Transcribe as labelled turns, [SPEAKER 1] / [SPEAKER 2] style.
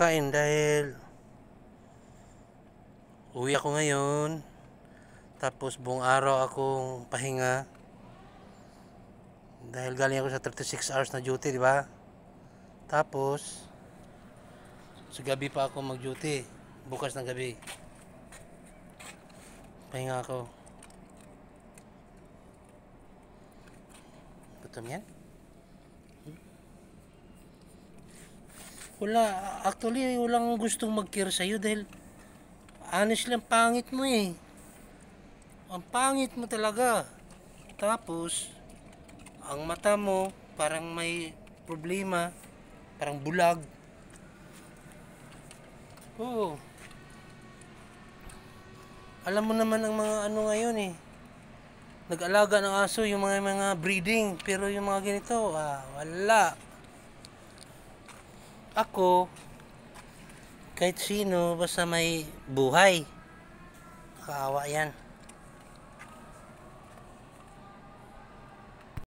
[SPEAKER 1] kakain dahil uwi ako ngayon. Tapos buong araw akong pahinga. Dahil galing ako sa 36 hours na duty, di ba? Tapos sa gabi pa ako mag-duty. Bukas ng gabi. Pahinga ako. Gutom yan? Actually, walang gustong mag-care sa'yo dahil honestly, ang pangit mo eh. Ang pangit mo talaga. Tapos, ang mata mo parang may problema, parang bulag. Oo. Alam mo naman ang mga ano ngayon eh. Nag-alaga ng aso yung mga breeding, pero yung mga ganito, wala. Ako, kahit sino, basta may buhay, nakaawa yan.